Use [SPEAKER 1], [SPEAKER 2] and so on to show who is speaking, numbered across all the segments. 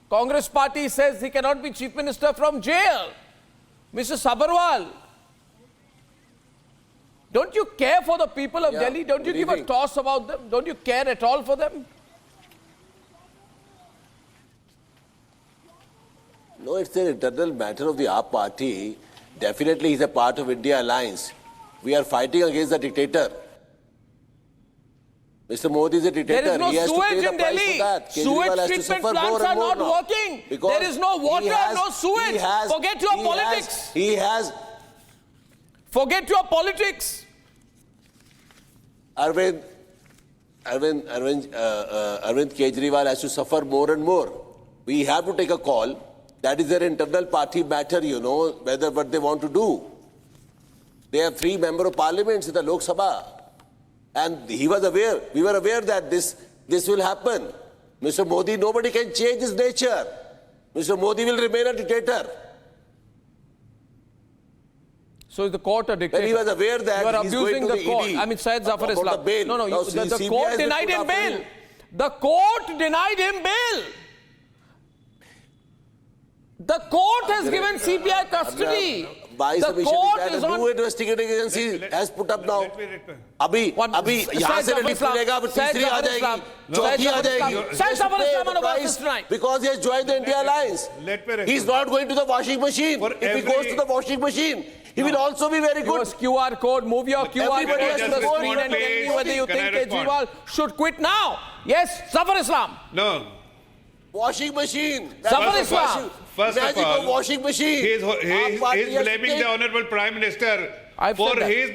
[SPEAKER 1] Congress party says he cannot be chief minister from jail. Mr. Sabharwal, don't you care for the people of Delhi? Don't you give a toss about them? Don't you care at all for them?
[SPEAKER 2] No, it's an internal matter of the AAP party. Definitely he's a part of India Alliance. We are fighting against the dictator. Mr. Modi is a dictator.
[SPEAKER 1] There is no
[SPEAKER 2] he has to pay
[SPEAKER 1] sewage
[SPEAKER 2] the
[SPEAKER 1] in
[SPEAKER 2] price
[SPEAKER 1] Delhi.
[SPEAKER 2] for that.
[SPEAKER 1] Sewage
[SPEAKER 2] Kejriwal has to
[SPEAKER 1] treatment
[SPEAKER 2] suffer
[SPEAKER 1] plants
[SPEAKER 2] more
[SPEAKER 1] are
[SPEAKER 2] and more
[SPEAKER 1] not
[SPEAKER 2] now.
[SPEAKER 1] working.
[SPEAKER 2] Because
[SPEAKER 1] There is no water, no sewage. Forget your politics. Forget your politics.
[SPEAKER 2] Arvind Kejriwal has to suffer more and more. We have to take a call. That is their internal party matter, you know, whether what they want to do. They have 3 members of parliaments in the Lok Sabha. And he was aware, we were aware that this will happen. Mr. Modi, nobody can change his nature. Mr. Modi will remain a dictator.
[SPEAKER 1] So is the court a dictator?
[SPEAKER 2] When he was aware that
[SPEAKER 1] you are
[SPEAKER 2] he's
[SPEAKER 1] abusing
[SPEAKER 2] going to
[SPEAKER 1] the court.
[SPEAKER 2] ED
[SPEAKER 1] I mean, Syed Zafar
[SPEAKER 2] about
[SPEAKER 1] Islam.
[SPEAKER 2] the bail.
[SPEAKER 1] No,
[SPEAKER 2] Now,
[SPEAKER 1] the
[SPEAKER 2] CBI
[SPEAKER 1] court
[SPEAKER 2] has been
[SPEAKER 1] denied
[SPEAKER 2] put
[SPEAKER 1] him
[SPEAKER 2] after
[SPEAKER 1] bail.
[SPEAKER 2] him.
[SPEAKER 1] The court denied him bail. The court has given CBI custody.
[SPEAKER 2] By
[SPEAKER 1] The
[SPEAKER 2] submission
[SPEAKER 1] court
[SPEAKER 2] is
[SPEAKER 1] is
[SPEAKER 2] that a
[SPEAKER 1] on.
[SPEAKER 2] new investigating agency has put up now. अभी यहाँ से lift मिलेगा, अब तीसरी आ जाएगी, चौथी आ जाएगी.
[SPEAKER 1] Syed Zafar Islam on about this tonight.
[SPEAKER 2] Because he has joined the India Alliance. He's not going to the washing machine. If he goes to the washing machine, he will also be very good.
[SPEAKER 1] Yours QR code, move your QR
[SPEAKER 2] Everybody
[SPEAKER 1] code
[SPEAKER 2] has
[SPEAKER 1] to
[SPEAKER 2] to
[SPEAKER 1] the
[SPEAKER 2] respond,
[SPEAKER 1] screen and tell me
[SPEAKER 2] please.
[SPEAKER 1] whether you
[SPEAKER 3] Can I
[SPEAKER 1] think
[SPEAKER 3] respond?
[SPEAKER 1] Kejriwal should quit now. Yes, Zafar Islam.
[SPEAKER 3] No.
[SPEAKER 2] Washing machine.
[SPEAKER 1] Zafar Islam.
[SPEAKER 3] First of
[SPEAKER 2] Magic
[SPEAKER 3] all,
[SPEAKER 2] of washing machine.
[SPEAKER 3] He is
[SPEAKER 2] Aap party has
[SPEAKER 3] blaming
[SPEAKER 2] taken-
[SPEAKER 3] the Honorable Prime Minister
[SPEAKER 1] I've
[SPEAKER 3] for
[SPEAKER 1] said that.
[SPEAKER 3] his...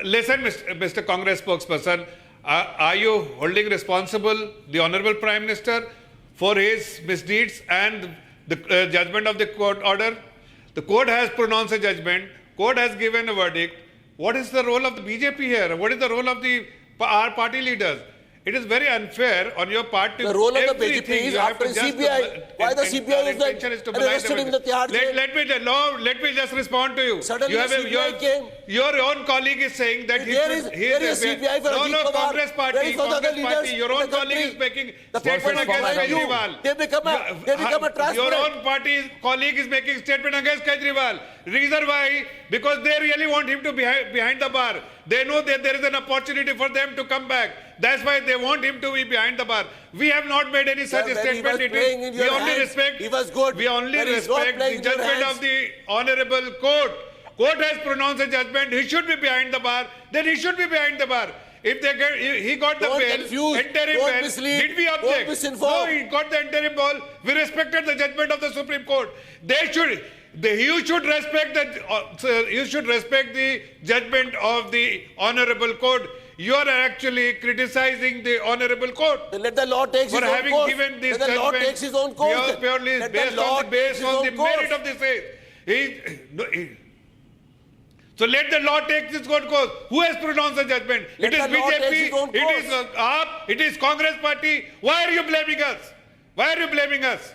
[SPEAKER 3] listen, Mr. Congress spokesperson, are you holding responsible the Honorable Prime Minister for his misdeeds and the judgment of the court order? The court has pronounced a judgment. Court has given a verdict. What is the role of the BJP here? What is the role of our party leaders? It is very unfair on your part to...
[SPEAKER 2] The role of the
[SPEAKER 3] everything
[SPEAKER 2] BJP is
[SPEAKER 3] you have
[SPEAKER 2] after
[SPEAKER 3] to just-
[SPEAKER 2] CBI. Why the
[SPEAKER 3] and
[SPEAKER 2] CBI
[SPEAKER 3] our
[SPEAKER 2] is not
[SPEAKER 3] intention to belie
[SPEAKER 2] arrested him in the Tihar jail?
[SPEAKER 3] Let me just respond to you.
[SPEAKER 2] Suddenly
[SPEAKER 3] You have
[SPEAKER 2] CBI came.
[SPEAKER 3] Your own colleague is saying that
[SPEAKER 2] There is CBI for
[SPEAKER 3] no,
[SPEAKER 2] Ajit
[SPEAKER 3] no,
[SPEAKER 2] Pawar.
[SPEAKER 3] Congress
[SPEAKER 2] Where
[SPEAKER 3] party,
[SPEAKER 2] is all the other
[SPEAKER 3] Congress party.
[SPEAKER 2] leaders
[SPEAKER 3] Your
[SPEAKER 2] in
[SPEAKER 3] own
[SPEAKER 2] the
[SPEAKER 3] colleague
[SPEAKER 2] country?
[SPEAKER 3] is making
[SPEAKER 2] The
[SPEAKER 3] statement
[SPEAKER 2] person
[SPEAKER 3] against
[SPEAKER 2] from you,
[SPEAKER 3] Kejriwal.
[SPEAKER 2] they become a transparent.
[SPEAKER 3] Your own party colleague is making statement against Kejriwal. Reason why? Because they really want him to be behind the bar. They know that there is an opportunity for them to come back. That's why they want him to be behind the bar. We have not made any such
[SPEAKER 2] Sir, when he
[SPEAKER 3] statement.
[SPEAKER 2] was playing in
[SPEAKER 3] We
[SPEAKER 2] your
[SPEAKER 3] only
[SPEAKER 2] hands,
[SPEAKER 3] respect.
[SPEAKER 2] he was good.
[SPEAKER 3] We only
[SPEAKER 2] When he's not
[SPEAKER 3] respect
[SPEAKER 2] playing
[SPEAKER 3] the
[SPEAKER 2] in your
[SPEAKER 3] judgment
[SPEAKER 2] hands.
[SPEAKER 3] of the honorable court. Court has pronounced a judgment. He should be behind the bar. Then he should be behind the bar. If they get, he got the
[SPEAKER 2] Don't
[SPEAKER 3] bail,
[SPEAKER 2] confuse,
[SPEAKER 3] interim
[SPEAKER 2] don't
[SPEAKER 3] bail.
[SPEAKER 2] mislead,
[SPEAKER 3] Did we
[SPEAKER 2] don't
[SPEAKER 3] object?
[SPEAKER 2] misinform.
[SPEAKER 3] No, he got the interim bail. We respected the judgment of the Supreme Court. You should respect the judgment of the honorable court. You are actually criticizing the honorable court
[SPEAKER 2] Then let the law take
[SPEAKER 3] for
[SPEAKER 2] his own
[SPEAKER 3] having
[SPEAKER 2] course.
[SPEAKER 3] given this
[SPEAKER 2] Let the law
[SPEAKER 3] judgment
[SPEAKER 2] takes his own course. then.
[SPEAKER 3] purely
[SPEAKER 2] Let the
[SPEAKER 3] based
[SPEAKER 2] law
[SPEAKER 3] on the,
[SPEAKER 2] takes his own
[SPEAKER 3] merit
[SPEAKER 2] course.
[SPEAKER 3] of the case. So let the law take its own course. Who has pronounced the judgment?
[SPEAKER 2] Let
[SPEAKER 3] It is
[SPEAKER 2] the law take
[SPEAKER 3] BJP,
[SPEAKER 2] its own
[SPEAKER 3] it is
[SPEAKER 2] course.
[SPEAKER 3] AAP, it is Congress party. Why are you blaming us? Why are you blaming us?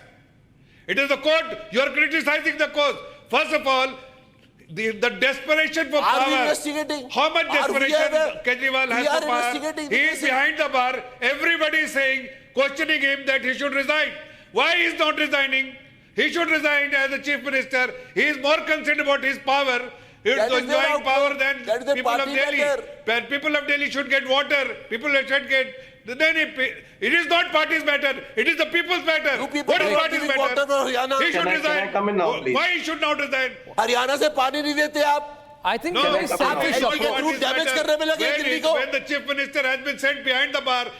[SPEAKER 3] It is the court. You are criticizing the court. First of all, the desperation for
[SPEAKER 2] Are
[SPEAKER 3] power.
[SPEAKER 2] we investigating?
[SPEAKER 3] How much
[SPEAKER 2] Are we
[SPEAKER 3] desperation
[SPEAKER 2] aware?
[SPEAKER 3] Kejriwal
[SPEAKER 2] We
[SPEAKER 3] has
[SPEAKER 2] are
[SPEAKER 3] for power?
[SPEAKER 2] investigating the
[SPEAKER 3] He is
[SPEAKER 2] cases.
[SPEAKER 3] behind the bar. Everybody is saying, questioning him that he should resign. Why he is not resigning? He should resign as the chief minister. He is more concerned about his power. He is
[SPEAKER 2] That is their
[SPEAKER 3] enjoying
[SPEAKER 2] outcome.
[SPEAKER 3] power than
[SPEAKER 2] That is the
[SPEAKER 3] people of
[SPEAKER 2] party
[SPEAKER 3] Delhi.
[SPEAKER 2] matter.
[SPEAKER 3] When people of Delhi should get water. People should get... Then it is not party's matter. It is the people's matter.
[SPEAKER 2] You people
[SPEAKER 3] What is
[SPEAKER 2] are not
[SPEAKER 3] party's
[SPEAKER 2] giving water
[SPEAKER 3] matter?
[SPEAKER 2] for Haryana.
[SPEAKER 3] He should
[SPEAKER 4] Can I
[SPEAKER 3] resign.
[SPEAKER 4] come in now, please?
[SPEAKER 3] Why he should not resign?
[SPEAKER 2] Haryana से पानी नहीं देते आप.
[SPEAKER 1] I think
[SPEAKER 3] No,
[SPEAKER 1] a very
[SPEAKER 3] it is
[SPEAKER 1] selfish
[SPEAKER 2] Delhi
[SPEAKER 3] not
[SPEAKER 2] के
[SPEAKER 1] approach.
[SPEAKER 2] through
[SPEAKER 3] party's
[SPEAKER 2] damage
[SPEAKER 3] matter.
[SPEAKER 2] करने में लगे हैं दिल्ली को.
[SPEAKER 3] When the chief minister has been sent behind the bar,